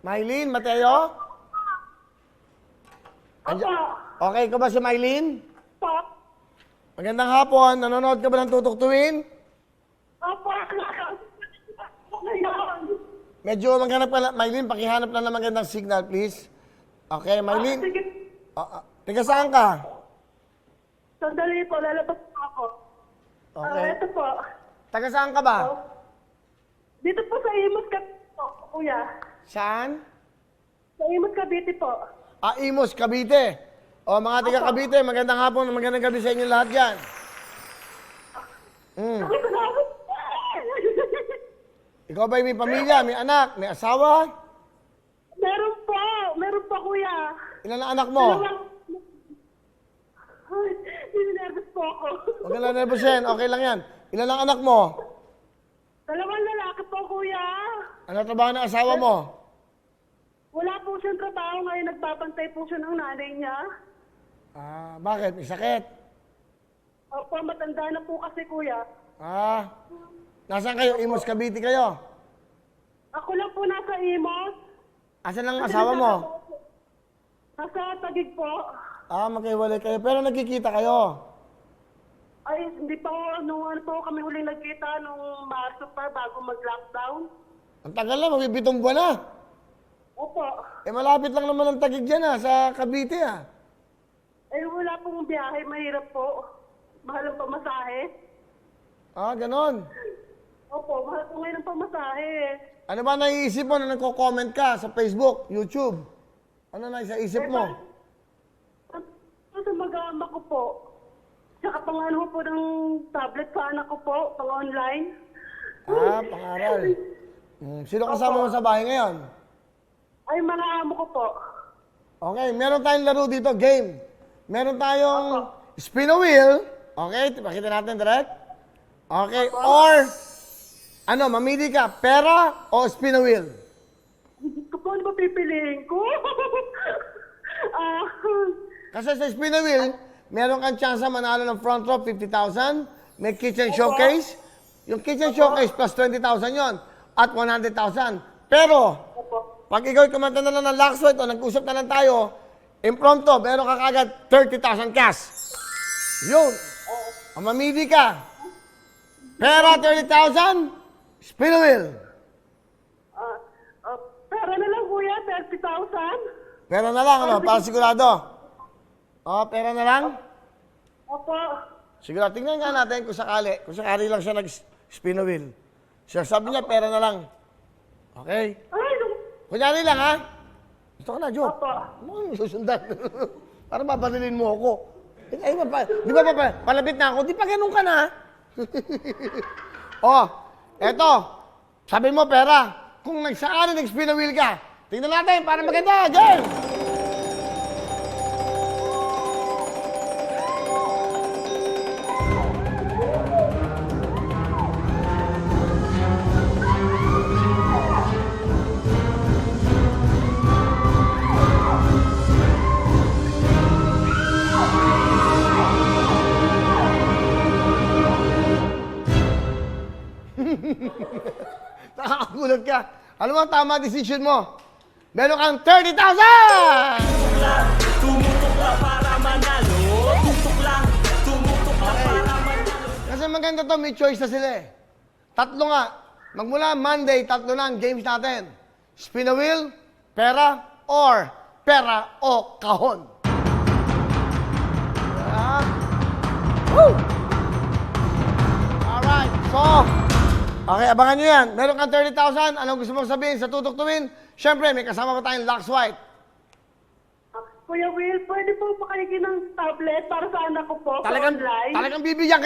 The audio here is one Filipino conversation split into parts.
Mylene Mateo? Opo. Okay, ikaw ba si Mylene? Opo. Magandang hapon. Nanonood ka ba ng Tutok Tuwin? Opo. Ngayon. Medyo maghanap ka lang. Mylene, pakihanap lang ng magandang signal, please. Okay, Mylene. Sige. Tiga saan ka? Sandali po, lalabas po ako. Okay. Ito po. Taga saan ka ba? Dito po sa Imus Cavite po, kuya. Saan? Sa Imus Cavite po. Imos, Cavite. O, mga tiga Cavite, magandang hapon, magandang gabi sa inyo lahat dyan. Salamat. Ikaw ba may pamilya, may anak, may asawa? Meron po. Meron po, kuya. Ilan ang anak mo? Ay, ninervous po ako. Huwag ka lang nervosin, okay lang yan. Ilan ang anak mo? Dalawang lalaki po, kuya. Ano trabaho ng asawa mo? Wala po siyang trabaho ngayon. Nagbabantay po siya ng nanay niya. Bakit? May sakit? Opo, matanda na po kasi, kuya. Nasaan kayo? Imos, Cavite kayo? Ako lang po nasa Imos. Asan ang asawa mo? Nasa Taguig po. Magkahiwalay kayo. Pero nagkikita kayo? Ay, hindi pa po, nung ano po kami huling nagkita nung Marso pa bago mag-lockdown. Ang tagal na, magbibitong buwan na. Opo. Malapit lang naman ang Taguig dyan sa Cavite Wala pong biyahe, mahirap po. Mahal ang pamasahe. Ganon. Opo, mahal po ngayon ang pamasahe. Ano ba naiisip mo na nagko-comment ka sa Facebook, YouTube? Ano na isip mo? Sa mag-aama ko po. Tsaka pang-ano po ng tablet sa anak ko po, pang-online. Pangaral. Sino kasama mo sa bahay ngayon? Ay, mga amo ko po. Okay, meron tayong laro dito, game. Meron tayong spin a wheel. Okay, pakita natin direct. Okay, or mamili ka, pera o spin a wheel? Kung ano ba pipiliin ko? Kasi sa spin a wheel, meron kang chance manalo ng front row 50,000, may kitchen showcase. Yung kitchen showcase plus 20,000 yon at 100,000. Pero, pag ikaw kumanta na lang ng Luxwet o nag-usap na lang tayo, impromptu, meron ka kagad 30,000 cash. Yun. O mamili ka. Pera 30,000, spin a wheel. Pera na lang, kuya, 30,000. Pera na lang, para sigurado. Pera na lang? Opo. Sigurado, tingnan nga natin kung sakali lang siya nag-spin a wheel. Siya sabi niya, pera na lang. Okay? Ay, Kunyari lang, ha? Gusto ka na, Job. Opo. Ano susundan? Para mabalilin mo ako. Di ba palapit na ako? Di pa ganun ka na. Eto. Sabi mo, pera. Kung nagsaan nag-spin a wheel ka, tingnan natin para maganda. Game! Nakakagulat ka. Ano ang tama decision mo? Meron kang 30,000! Tumutok lang para manalo. Tutok lang. Tumutok lang para manalo. Kasi maganda to, may choice na sila eh. Tatlo nga. Magmula Monday, tatlo na ang games natin. Spin a wheel, pera, or pera o kahon. Woo! Alright, so, okay, abangan nyo yan. Meron kang 30,000. Anong gusto mong sabihin sa Tutok Tuwin? Siyempre, may kasama pa tayong Lux White. Kuya Will, pwede po pakinggan ng tablet para sa anak ko po online? Talagang bibigyan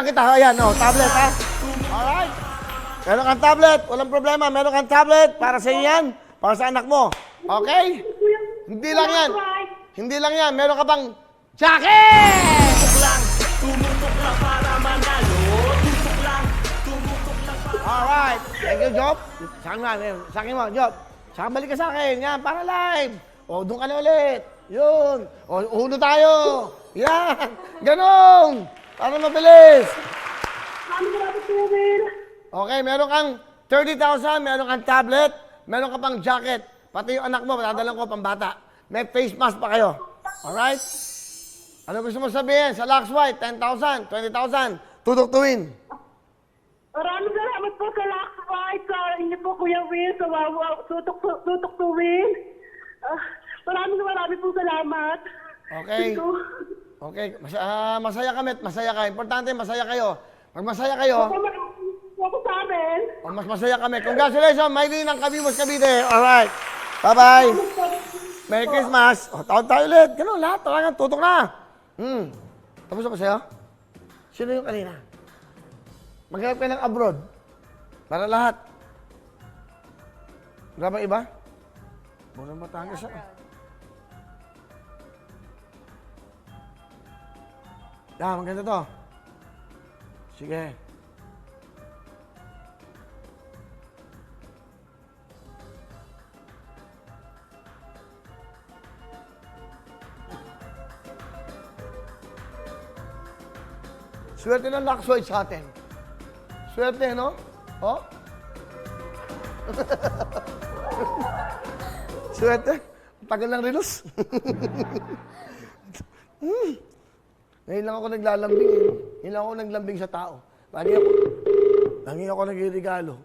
kita. Ayan, tablet, ha? Alright. Meron kang tablet. Walang problema. Meron kang tablet. Para sa yan. Para sa anak mo. Okay? Hindi lang yan. Hindi lang yan. Meron ka bang jacket! Tumutok lang para manalo. Tutok lang. Tumutok lang para Alright. Thank you, Job. Sa akin mo, Job. Saka balik ka sa akin. Yan, para live. Doon ka na ulit. Yun. Uno tayo. Yan. Ganon. Para mabilis. Maraming salamat, Kuya Will. Okay, meron kang 30,000, meron kang tablet, Meron ka pang jacket. Pati yung anak mo, patadalan ko pambata. May face mask pa kayo. Alright? Ano gusto mo sabihin? Sa Lux White, 10,000, 20,000. Tutuktuin. Maraming salamat po sa Lakeside, sa inyo po, Kuya Will, sa tutok to Will. Maraming po salamat. Okay. Ito. Okay. Masaya kami at masaya ka. Importante, masaya kayo. Pag masaya kayo, Ako sa amin. mas masaya kami. Congratulations, Maylene ng Kabimos Cavite. Alright. Bye-bye. Merry Christmas. O, taon tayo ulit. Ganun, lahat. Talagang tutok na. Tapos ako sa'yo? Sino yung kanina? Maghanap kayo ng abroad. Para lahat. Wala ba iba? Murang Batangas ako. Maganda to. Sige. Swerte ng Lux White sa atin. Swerte, no? Oh? Swerte. Tagal ng relos. Ngayon lang ako naglalambing eh. Ngayon lang ako naglambing sa tao. Lagi ako nagregalo.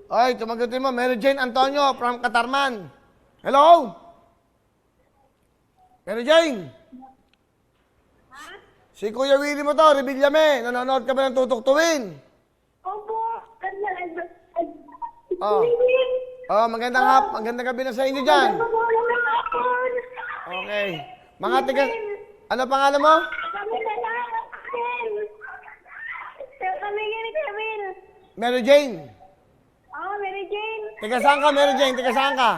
Ay, tumagutin mo. Mary Jane Antonio from Katarman. Hello? Mary Jane? Si Kuya Willie mo to, Revillame. Nanonood ka ba ng tutuktuin? Opo. Magandang gabi na sa inyo dyan. Okay. Mga tiga... Ano pangalan mo? Mary Jane. Mary Jane. Tiga saan ka, Mary Jane? Tiga saan ka?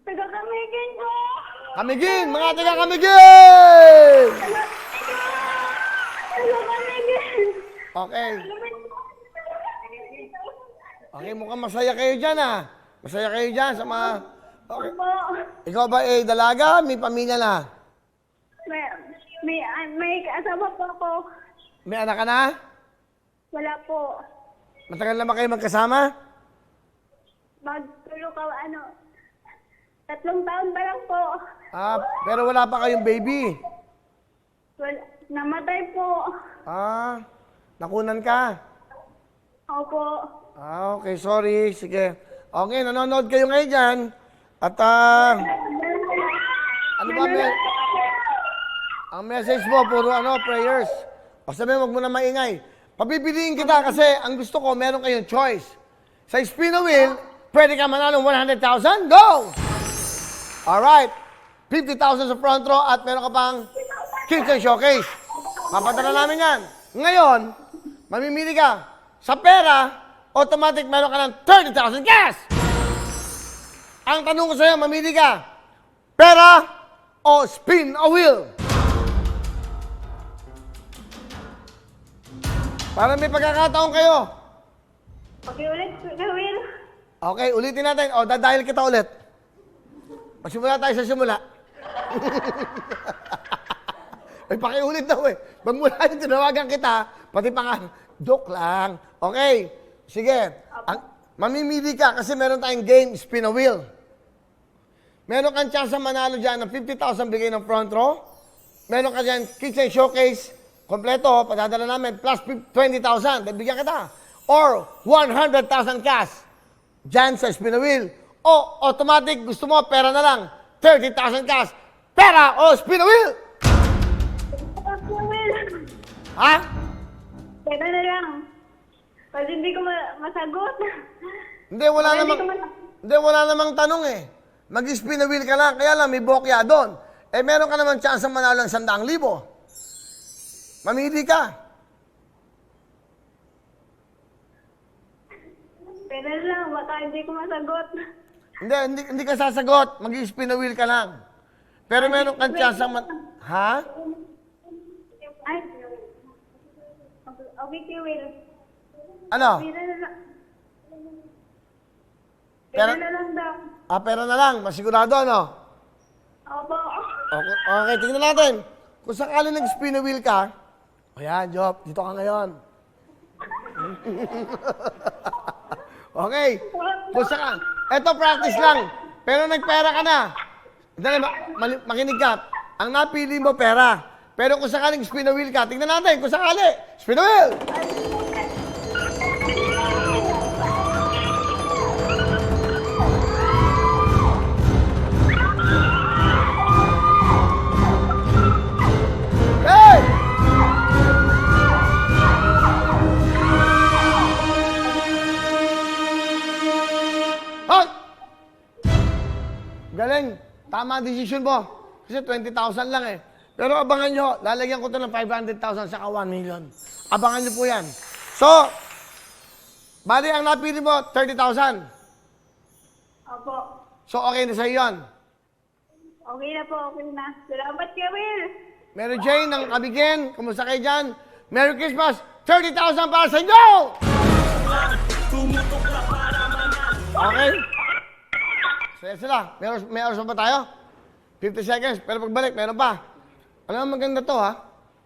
Taga Kamigin ko. Kamigin! Mga tiga Kamigin! Taga Kamigin. Okay. Okay, mukhang masaya kayo dyan Masaya kayo dyan sa mga... Okay. Opo. Ikaw ba dalaga? May pamilya na? May asawa po ako. May anak ka na? Wala po. Matagal na ba kayo magkasama? Magtulo ka, 3 taon pa lang po. Pero wala pa kayong baby. Namatay po. Nakunan ka? Opo. Okay, sorry. Sige. Okay, nanonood kayo ngayon dyan. At, ano ba, ang message mo, puro prayers. O sabi mo, wag mo na maingay. Pabibiliin kita kasi ang gusto ko, meron kayong choice. Sa spin a wheel, pwede ka manalo 100,000. Go! Alright. 50,000 sa front row at meron ka pang kitchen showcase. Papadala namin yan. Ngayon, mamimili ka. Sa pera, automatic meron ka ng 30,000 cash! Ang tanong ko sa'yo, mamili ka. Pera o spin a wheel? Para may pagkakataon kayo. Pakiulit, Will. Okay, ulitin natin. O, dadahil kita ulit. Magsimula tayo sa simula. Ay, pakiulit daw eh. Magmula yung tinawagan kita, pati joke lang. Okay, sige. Mamimili ka kasi meron tayong game, spin a wheel. Meron kang chance manalo dyan ng 50,000 bigay ng front row. Meron ka dyan kitchen showcase, kompleto, patadala namin, plus 20,000, bibigyan kita. Or 100,000 cash dyan sa spin a wheel. O automatic, gusto mo, pera na lang, 30,000 cash. Pera o spin a wheel? Will. Ha? Pwede na lang. Pag hindi ko masagot. Hindi, wala namang tanong eh. Mag-spin a wheel ka lang, kaya lang may bokya doon. Meron ka naman chance manalo ng 100,000. Mamili ka. Pwede na lang, baka hindi ko masagot. Hindi ka sasagot. Mag-spin a wheel ka lang. Pero meron kang chance Ha? Ay. Okay, Will. Ano? Pwede na lang. Pero- Pwede na lang daw. Pera na lang. Masigurado, ano? Opo. Okay, tingnan natin. Kung sakali nag-spin a wheel ka, O yan, Job, dito ka ngayon. Okay. Kung saka, eto practice lang. Pero nagpera ka na. Dali, makinig ka. Ang napili mo, pera. Pero kung sakaling spin the wheel ka, tingnan natin kung sakali. Spin the wheel! Hey! Hot! Galing. Tama ang desisyon mo. Kasi 20,000 lang eh. Pero abangan nyo, lalagyan ko ito ng 500,000 saka 1 million. Abangan nyo po yan. So, bali ang napili mo, 30,000. Opo. So, okay na sa'yo yun. Okay na po, okay na. Salamat ka, Will. Mary Jane ng Kabigin, kumusta kayo dyan? Merry Christmas! 30,000 para sa inyo! Tumutok lang para manalo. Okay? Saya sila. May oras pa ba tayo? 50 seconds. Pero pagbalik, meron pa. Alam mo, maganda to ha?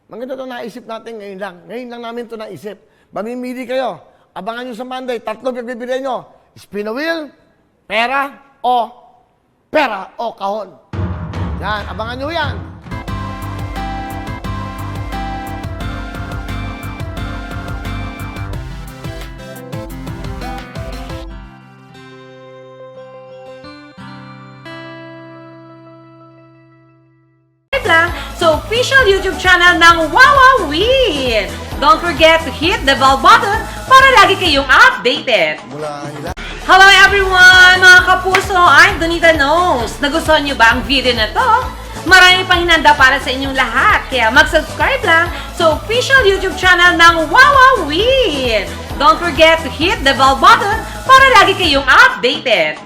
Maganda to naisip natin ngayon lang. Ngayon lang namin to naisip. Mamimili kayo. Abangan nyo sa Monday. 3 pagbibilihan nyo. Spin a wheel, pera o kahon. Yan, abangan nyo yan. lang sa official YouTube channel ng Wawa Win. Don't forget to hit the bell button para lagi kayong updated. Hello everyone! Mga kapuso, I'm Donita Knows. Nagustuhan niyo ba ang video na to? Marami pang hinanda para sa inyong lahat. Kaya mag-subscribe lang sa official YouTube channel ng Wawa Win. Don't forget to hit the bell button para lagi kayong updated.